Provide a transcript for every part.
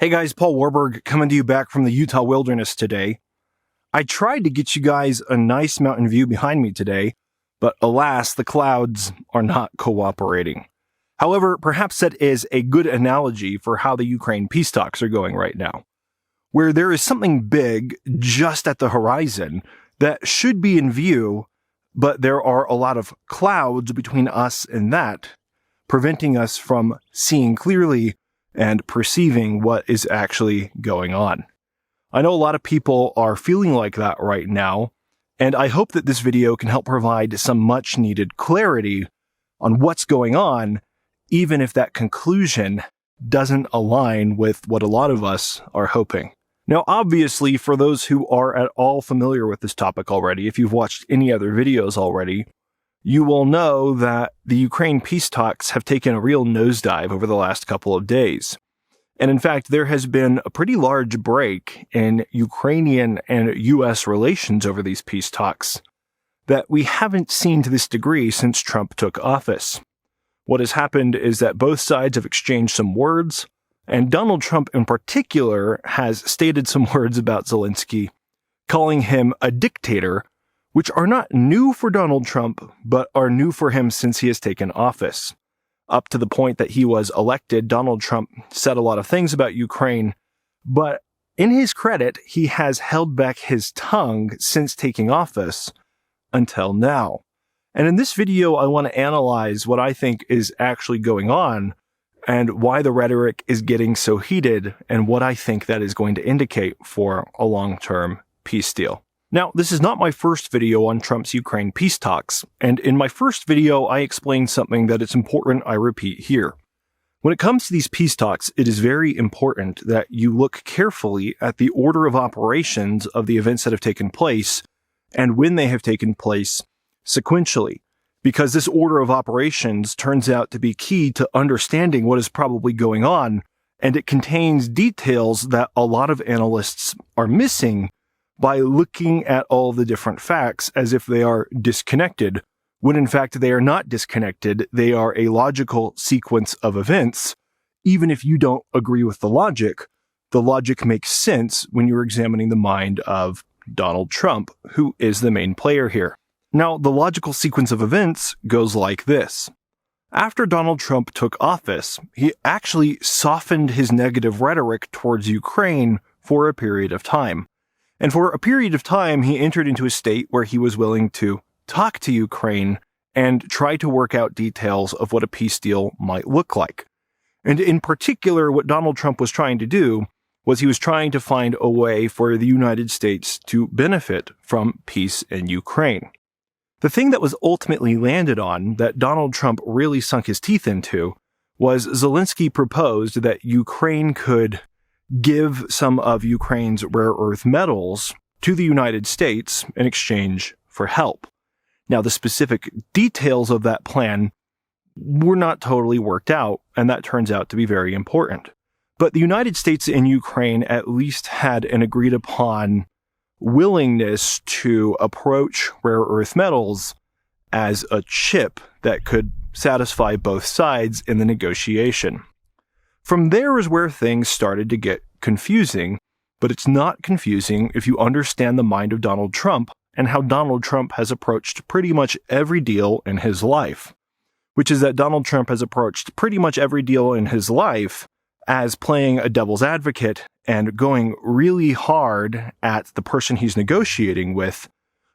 Hey guys, Paul Warburg coming to you back from the Utah wilderness today. I tried to get you guys a nice mountain view behind me today, but alas, the clouds are not cooperating. However, perhaps that is a good analogy for how the Ukraine peace talks are going right now, where there is something big just at the horizon that should be in view, but there are a lot of clouds between us and that, preventing us from seeing clearly and perceiving what is actually going on. I know a lot of people are feeling like that right now, and I hope that this video can help provide some much needed clarity on what's going on, even if that conclusion doesn't align with what a lot of us are hoping. Now, obviously, for those who are at all familiar with this topic already, if you've watched any other videos already, you will know that the Ukraine peace talks have taken a real nosedive over the last couple of days. And in fact, there has been a pretty large break in Ukrainian and U.S. relations over these peace talks that we haven't seen to this degree since Trump took office. What has happened is that both sides have exchanged some words, and Donald Trump in particular has stated some words about Zelenskyy, calling him a dictator, which are not new for Donald Trump, but are new for him since he has taken office. Up to the point that he was elected, Donald Trump said a lot of things about Ukraine, but in his credit, he has held back his tongue since taking office until now. And in this video, I want to analyze what I think is actually going on and why the rhetoric is getting so heated and what I think that is going to indicate for a long-term peace deal. Now, this is not my first video on Trump's Ukraine peace talks, and in my first video, I explained something that it's important I repeat here. When it comes to these peace talks, it is very important that you look carefully at the order of operations of the events that have taken place and when they have taken place sequentially, because this order of operations turns out to be key to understanding what is probably going on, and it contains details that a lot of analysts are missing by looking at all the different facts as if they are disconnected, when in fact they are not disconnected. They are a logical sequence of events. Even if you don't agree with the logic makes sense when you're examining the mind of Donald Trump, who is the main player here. Now, the logical sequence of events goes like this. After Donald Trump took office, he actually softened his negative rhetoric towards Ukraine for a period of time. And for a period of time, he entered into a state where he was willing to talk to Ukraine and try to work out details of what a peace deal might look like. And in particular, what Donald Trump was trying to do was he was trying to find a way for the United States to benefit from peace in Ukraine. The thing that was ultimately landed on, that Donald Trump really sunk his teeth into, was Zelenskyy proposed that Ukraine could give some of Ukraine's rare earth metals to the United States in exchange for help. Now, the specific details of that plan were not totally worked out, and that turns out to be very important. But the United States and Ukraine at least had an agreed upon willingness to approach rare earth metals as a chip that could satisfy both sides in the negotiation. From there is where things started to get confusing, but it's not confusing if you understand the mind of Donald Trump and how Donald Trump has approached pretty much every deal in his life, which is that Donald Trump has approached pretty much every deal in his life as playing a devil's advocate and going really hard at the person he's negotiating with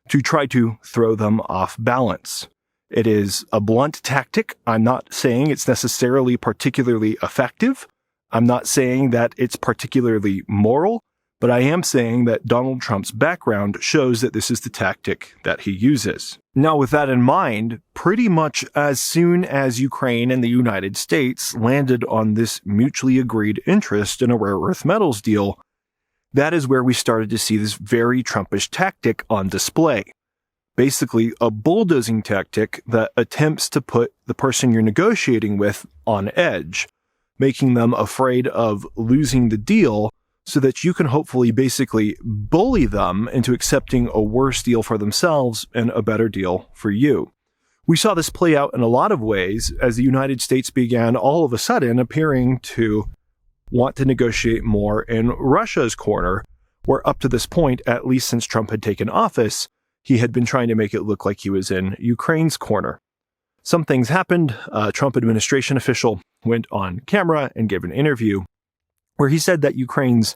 to try to throw them off balance. It is a blunt tactic. I'm not saying it's necessarily particularly effective. I'm not saying that it's particularly moral, but I am saying that Donald Trump's background shows that this is the tactic that he uses. Now, with that in mind, pretty much as soon as Ukraine and the United States landed on this mutually agreed interest in a rare earth metals deal, that is where we started to see this very Trumpish tactic on display. Basically, a bulldozing tactic that attempts to put the person you're negotiating with on edge, making them afraid of losing the deal so that you can hopefully basically bully them into accepting a worse deal for themselves and a better deal for you. We saw this play out in a lot of ways as the United States began all of a sudden appearing to want to negotiate more in Russia's corner, where up to this point, at least since Trump had taken office, he had been trying to make it look like he was in Ukraine's corner. Some things happened. A Trump administration official went on camera and gave an interview where he said that Ukraine's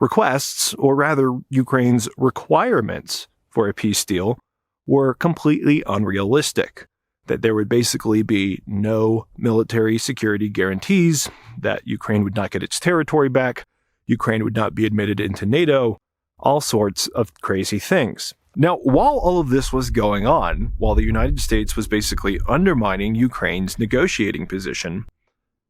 requests, or rather Ukraine's requirements for a peace deal, were completely unrealistic. That there would basically be no military security guarantees, that Ukraine would not get its territory back, Ukraine would not be admitted into NATO, all sorts of crazy things. Now, while all of this was going on, while the United States was basically undermining Ukraine's negotiating position,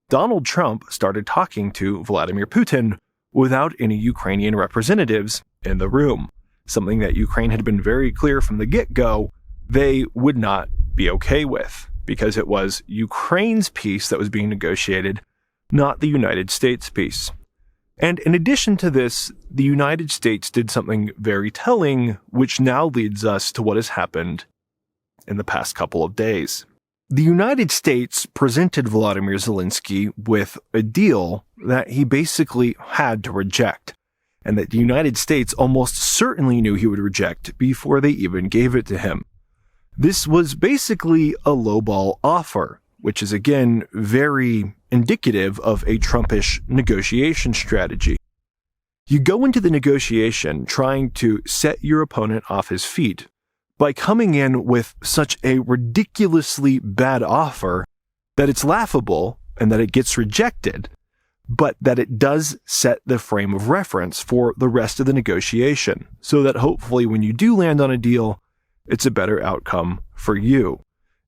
Donald Trump started talking to Vladimir Putin without any Ukrainian representatives in the room, something that Ukraine had been very clear from the get-go they would not be okay with, because it was Ukraine's peace that was being negotiated, not the United States peace. And in addition to this, the United States did something very telling, which now leads us to what has happened in the past couple of days. The United States presented Vladimir Zelenskyy with a deal that he basically had to reject, and that the United States almost certainly knew he would reject before they even gave it to him. This was basically a lowball offer, which is again very indicative of a Trumpish negotiation strategy. You go into the negotiation trying to set your opponent off his feet by coming in with such a ridiculously bad offer that it's laughable and that it gets rejected, but that it does set the frame of reference for the rest of the negotiation, so that hopefully when you do land on a deal, it's a better outcome for you.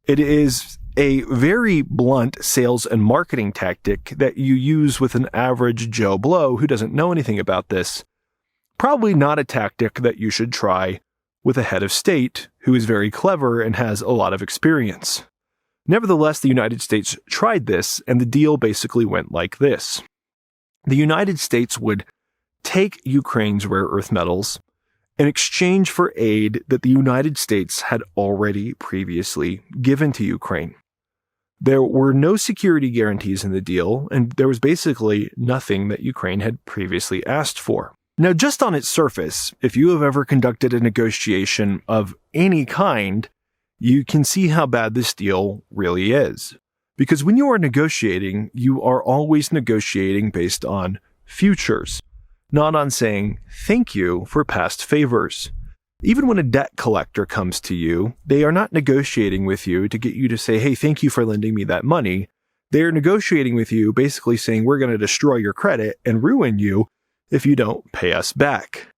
It is a very blunt sales and marketing tactic that you use with an average Joe Blow who doesn't know anything about this. Probably not a tactic that you should try with a head of state who is very clever and has a lot of experience. Nevertheless, the United States tried this, and the deal basically went like this. The United States would take Ukraine's rare earth metals in exchange for aid that the United States had already previously given to Ukraine. There were no security guarantees in the deal, and there was basically nothing that Ukraine had previously asked for. Now, just on its surface, if you have ever conducted a negotiation of any kind, you can see how bad this deal really is. Because when you are negotiating, you are always negotiating based on futures, not on saying thank you for past favors. Even when a debt collector comes to you, they are not negotiating with you to get you to say, hey, thank you for lending me that money. They are negotiating with you basically saying we're going to destroy your credit and ruin you if you don't pay us back.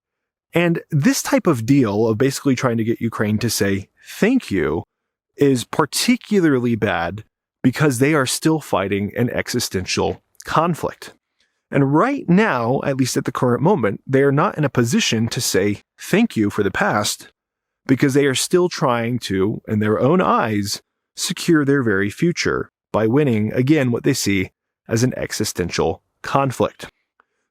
And this type of deal of basically trying to get Ukraine to say thank you is particularly bad because they are still fighting an existential conflict. And right now, at least at the current moment, they are not in a position to say thank you for the past because they are still trying to, in their own eyes, secure their very future by winning, again, what they see as an existential conflict.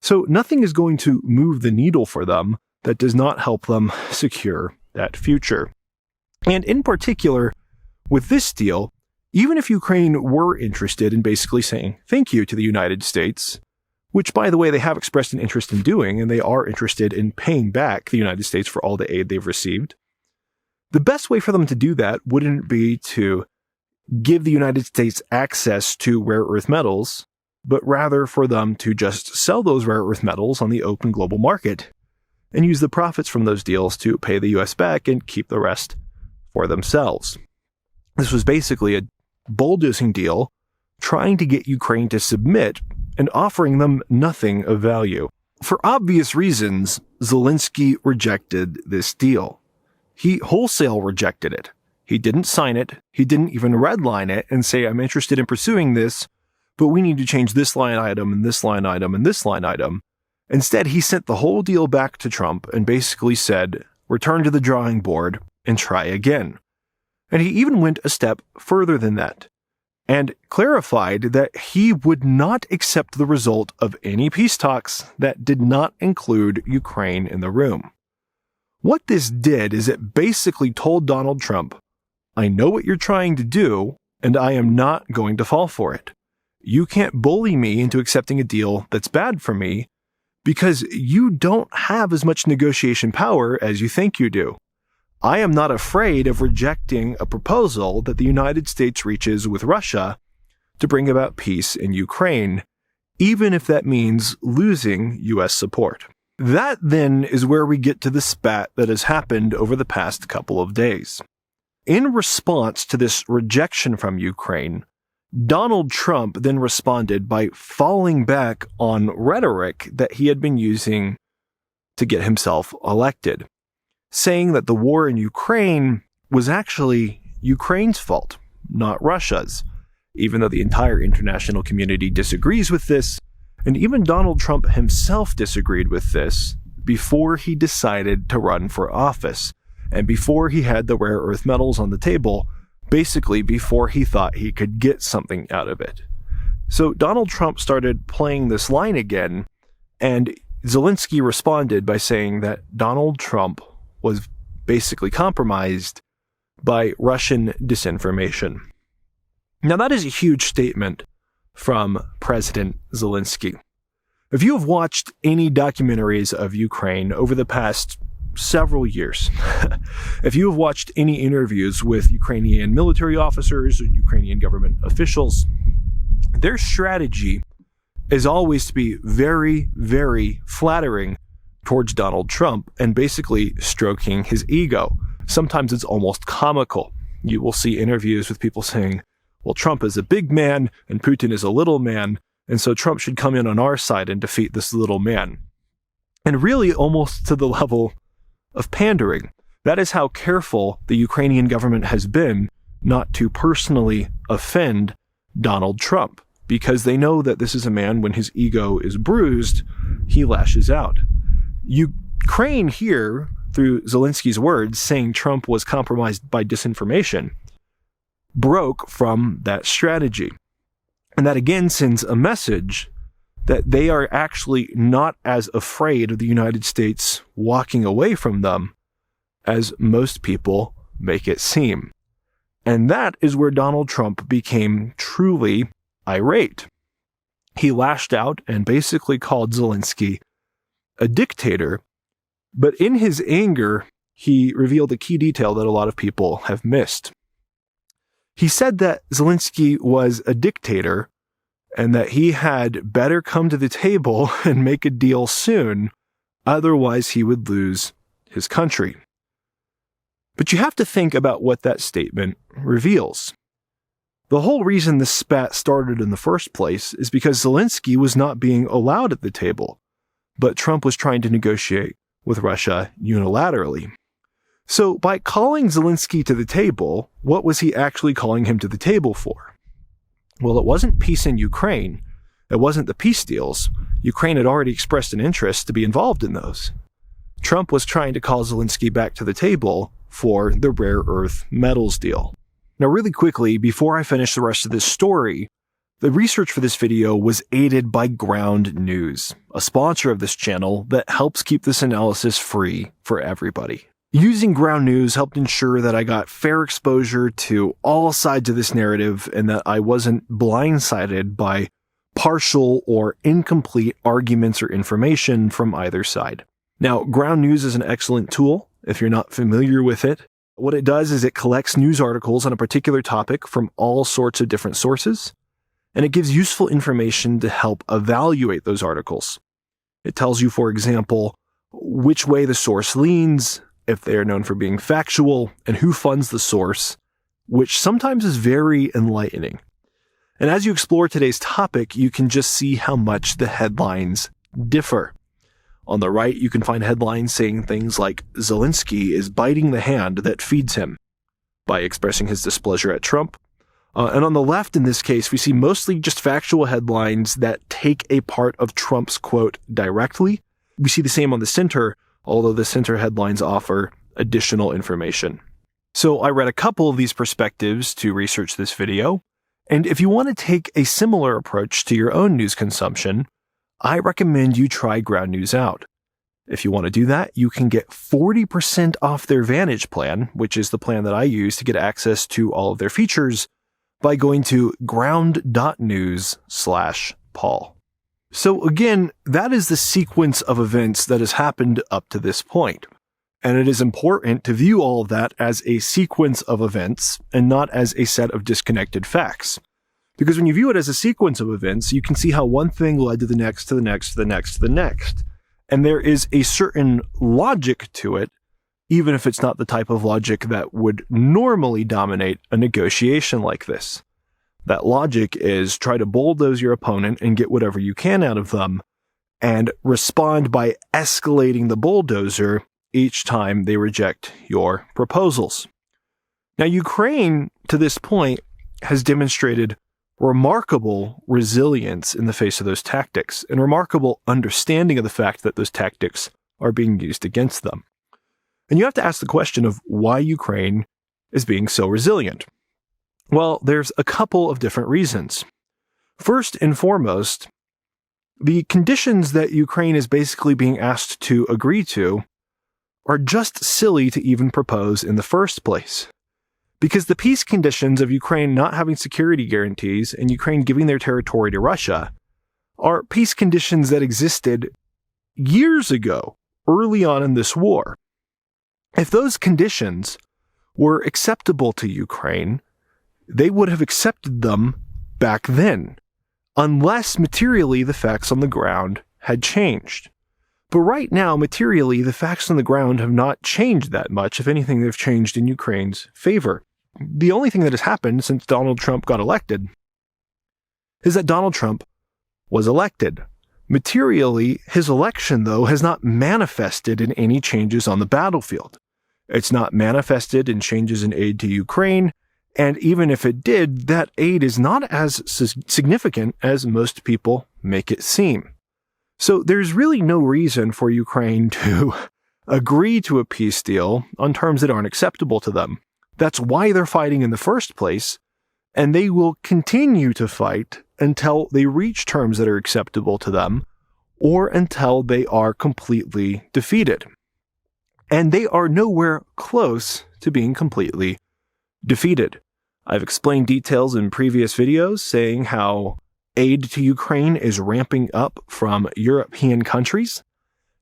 So nothing is going to move the needle for them that does not help them secure that future. And in particular, with this deal, even if Ukraine were interested in basically saying thank you to the United States, which, by the way, they have expressed an interest in doing, and they are interested in paying back the United States for all the aid they've received, the best way for them to do that wouldn't be to give the United States access to rare earth metals, but rather for them to just sell those rare earth metals on the open global market and use the profits from those deals to pay the US back and keep the rest for themselves. This was basically a bulldozing deal trying to get Ukraine to submit and offering them nothing of value. For obvious reasons, Zelenskyy rejected this deal. He wholesale rejected it. He didn't sign it. He didn't even redline it and say, I'm interested in pursuing this, but we need to change this line item and this line item and this line item. Instead, he sent the whole deal back to Trump and basically said, return to the drawing board and try again. And he even went a step further than that and clarified that he would not accept the result of any peace talks that did not include Ukraine in the room. What this did is it basically told Donald Trump, I know what you're trying to do, and I am not going to fall for it. You can't bully me into accepting a deal that's bad for me because you don't have as much negotiation power as you think you do. I am not afraid of rejecting a proposal that the United States reaches with Russia to bring about peace in Ukraine, even if that means losing U.S. support. That then is where we get to the spat that has happened over the past couple of days. In response to this rejection from Ukraine, Donald Trump then responded by falling back on rhetoric that he had been using to get himself elected, saying that the war in Ukraine was actually Ukraine's fault, not Russia's, even though the entire international community disagrees with this, and even Donald Trump himself disagreed with this before he decided to run for office, and before he had the rare earth metals on the table, basically before he thought he could get something out of it. So Donald Trump started playing this line again, and Zelenskyy responded by saying that Donald Trump was basically compromised by Russian disinformation. Now that is a huge statement from President Zelenskyy. If you have watched any documentaries of Ukraine over the past several years, if you have watched any interviews with Ukrainian military officers or Ukrainian government officials, their strategy is always to be very, very flattering towards Donald Trump and basically stroking his ego. Sometimes it's almost comical. You will see interviews with people saying, well, Trump is a big man and Putin is a little man, and so Trump should come in on our side and defeat this little man. And really almost to the level of pandering. That is how careful the Ukrainian government has been not to personally offend Donald Trump, because they know that this is a man, when his ego is bruised, he lashes out. Ukraine here, through Zelenskyy's words, saying Trump was compromised by disinformation, broke from that strategy. And that again sends a message that they are actually not as afraid of the United States walking away from them as most people make it seem. And that is where Donald Trump became truly irate. He lashed out and basically called Zelenskyy a dictator, but in his anger, he revealed a key detail that a lot of people have missed. He said that Zelenskyy was a dictator and that he had better come to the table and make a deal soon, otherwise he would lose his country. But you have to think about what that statement reveals. The whole reason this spat started in the first place is because Zelenskyy was not being allowed at the table, but Trump was trying to negotiate with Russia unilaterally. So by calling Zelenskyy to the table, what was he actually calling him to the table for? Well, it wasn't peace in Ukraine. It wasn't the peace deals. Ukraine had already expressed an interest to be involved in those. Trump was trying to call Zelenskyy back to the table for the rare earth metals deal. Now, really quickly, before I finish the rest of this story, the research for this video was aided by Ground News, a sponsor of this channel that helps keep this analysis free for everybody. Using Ground News helped ensure that I got fair exposure to all sides of this narrative and that I wasn't blindsided by partial or incomplete arguments or information from either side. Now, Ground News is an excellent tool if you're not familiar with it. What it does is it collects news articles on a particular topic from all sorts of different sources, and it gives useful information to help evaluate those articles. It tells you, for example, which way the source leans, if they are known for being factual, and who funds the source, which sometimes is very enlightening. And as you explore today's topic, you can just see how much the headlines differ. On the right, you can find headlines saying things like, Zelenskyy is biting the hand that feeds him, by expressing his displeasure at Trump. And on the left, in this case, we see mostly just factual headlines that take a part of Trump's quote directly. We see the same on the center, although the center headlines offer additional information. So I read a couple of these perspectives to research this video, and if you want to take a similar approach to your own news consumption, I recommend you try Ground News out. If you want to do that, you can get 40% off their Vantage plan, which is the plan that I use to get access to all of their features, by going to ground.news/Paul. So again, that is the sequence of events that has happened up to this point. And it is important to view all of that as a sequence of events and not as a set of disconnected facts. Because when you view it as a sequence of events, you can see how one thing led to the next, to the next, to the next, to the next. And there is a certain logic to it, even if it's not the type of logic that would normally dominate a negotiation like this. That logic is try to bulldoze your opponent and get whatever you can out of them, and respond by escalating the bulldozer each time they reject your proposals. Now, Ukraine, to this point, has demonstrated remarkable resilience in the face of those tactics and remarkable understanding of the fact that those tactics are being used against them. And you have to ask the question of why Ukraine is being so resilient. Well, there's a couple of different reasons. First and foremost, the conditions that Ukraine is basically being asked to agree to are just silly to even propose in the first place. Because the peace conditions of Ukraine not having security guarantees and Ukraine giving their territory to Russia are peace conditions that existed years ago, early on in this war. If those conditions were acceptable to Ukraine, they would have accepted them back then, unless materially the facts on the ground had changed. But right now, materially, the facts on the ground have not changed that much. If anything, they've changed in Ukraine's favor. The only thing that has happened since Donald Trump got elected is that Donald Trump was elected. Materially, his election, though, has not manifested in any changes on the battlefield. It's not manifested in changes in aid to Ukraine, and even if it did, that aid is not as significant as most people make it seem. So there's really no reason for Ukraine to agree to a peace deal on terms that aren't acceptable to them. That's why they're fighting in the first place, and they will continue to fight until they reach terms that are acceptable to them or until they are completely defeated. And they are nowhere close to being completely defeated. I've explained details in previous videos saying how aid to Ukraine is ramping up from European countries.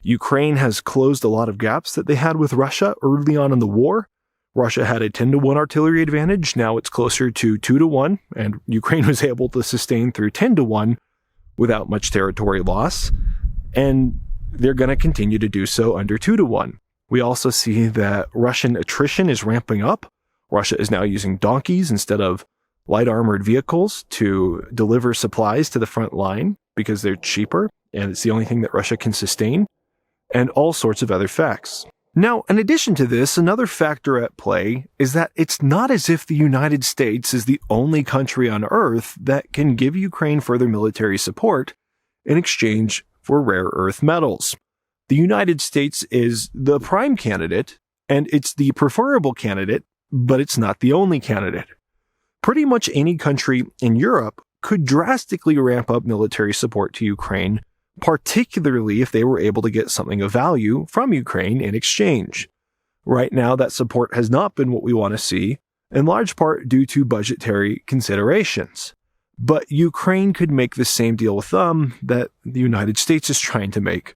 Ukraine has closed a lot of gaps that they had with Russia early on in the war. Russia had a 10-to-1 artillery advantage. Now it's closer to 2-to-1, and Ukraine was able to sustain through 10-to-1 without much territory loss. And they're going to continue to do so under 2-to-1. We also see that Russian attrition is ramping up. Russia is now using donkeys instead of light armored vehicles to deliver supplies to the front line because they're cheaper, and it's the only thing that Russia can sustain, and all sorts of other facts. Now, in addition to this, another factor at play is that it's not as if the United States is the only country on Earth that can give Ukraine further military support in exchange for rare earth metals. The United States is the prime candidate, and it's the preferable candidate, but it's not the only candidate. Pretty much any country in Europe could drastically ramp up military support to Ukraine, particularly if they were able to get something of value from Ukraine in exchange. Right now, that support has not been what we want to see, in large part due to budgetary considerations. But Ukraine could make the same deal with them that the United States is trying to make,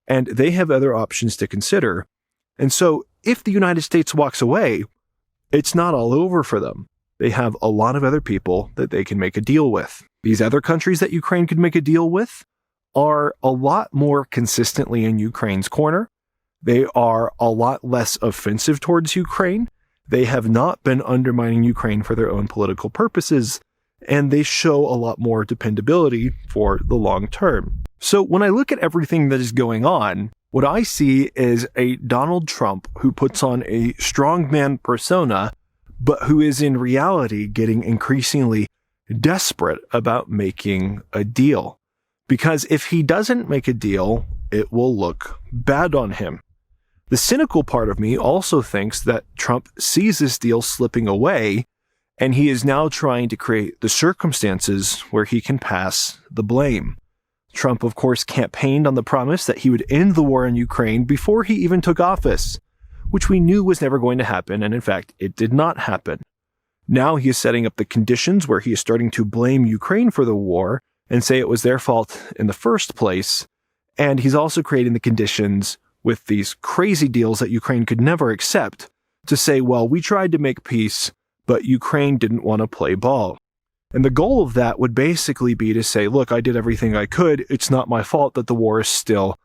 and they have other options to consider. And so, if the United States walks away, it's not all over for them. They have a lot of other people that they can make a deal with. These other countries that Ukraine could make a deal with are a lot more consistently in Ukraine's corner. They are a lot less offensive towards Ukraine. They have not been undermining Ukraine for their own political purposes, and they show a lot more dependability for the long term. So when I look at everything that is going on, what I see is a Donald Trump who puts on a strongman persona, but who is in reality getting increasingly desperate about making a deal. Because if he doesn't make a deal, it will look bad on him. The cynical part of me also thinks that Trump sees this deal slipping away, and he is now trying to create the circumstances where he can pass the blame. Trump, of course, campaigned on the promise that he would end the war in Ukraine before he even took office, which we knew was never going to happen, and in fact, it did not happen. Now he is setting up the conditions where he is starting to blame Ukraine for the war and say it was their fault in the first place. And he's also creating the conditions with these crazy deals that Ukraine could never accept to say, well, we tried to make peace, but Ukraine didn't want to play ball. And the goal of that would basically be to say, look, I did everything I could. It's not my fault that the war is still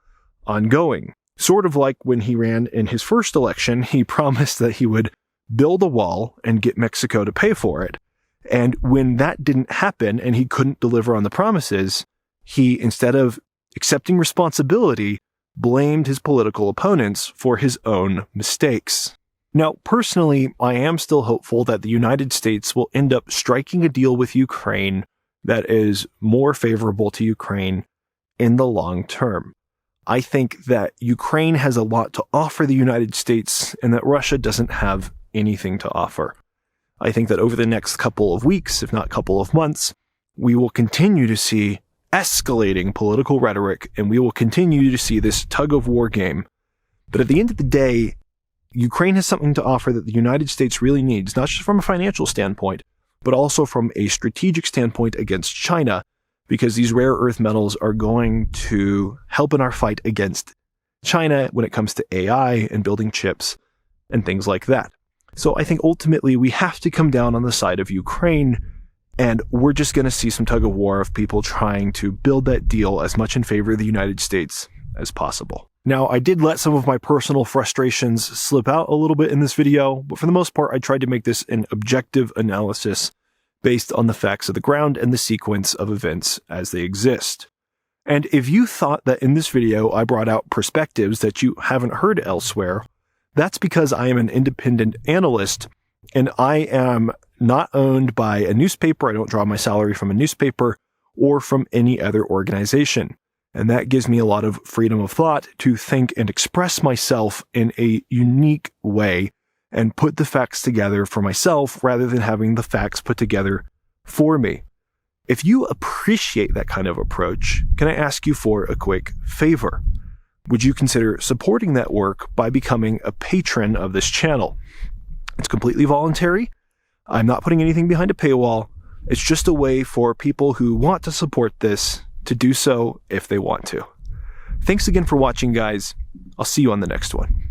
ongoing. Sort of like when he ran in his first election, he promised that he would build a wall and get Mexico to pay for it. And when that didn't happen and he couldn't deliver on the promises, he, instead of accepting responsibility, blamed his political opponents for his own mistakes. Now, personally, I am still hopeful that the United States will end up striking a deal with Ukraine that is more favorable to Ukraine in the long term. I think that Ukraine has a lot to offer the United States and that Russia doesn't have anything to offer. I think that over the next couple of weeks, if not couple of months, we will continue to see escalating political rhetoric and we will continue to see this tug-of-war game. But at the end of the day, Ukraine has something to offer that the United States really needs, not just from a financial standpoint, but also from a strategic standpoint against China, because these rare earth metals are going to help in our fight against China when it comes to AI and building chips and things like that. So I think ultimately we have to come down on the side of Ukraine, and we're just going to see some tug of war of people trying to build that deal as much in favor of the United States as possible. Now, I did let some of my personal frustrations slip out a little bit in this video, but for the most part, I tried to make this an objective analysis based on the facts of the ground and the sequence of events as they exist. And if you thought that in this video I brought out perspectives that you haven't heard elsewhere, that's because I am an independent analyst and I am not owned by a newspaper. I don't draw my salary from a newspaper or from any other organization. And that gives me a lot of freedom of thought to think and express myself in a unique way and put the facts together for myself rather than having the facts put together for me. If you appreciate that kind of approach, can I ask you for a quick favor? Would you consider supporting that work by becoming a patron of this channel? It's completely voluntary. I'm not putting anything behind a paywall. It's just a way for people who want to support this to do so if they want to. Thanks again for watching, guys. I'll see you on the next one.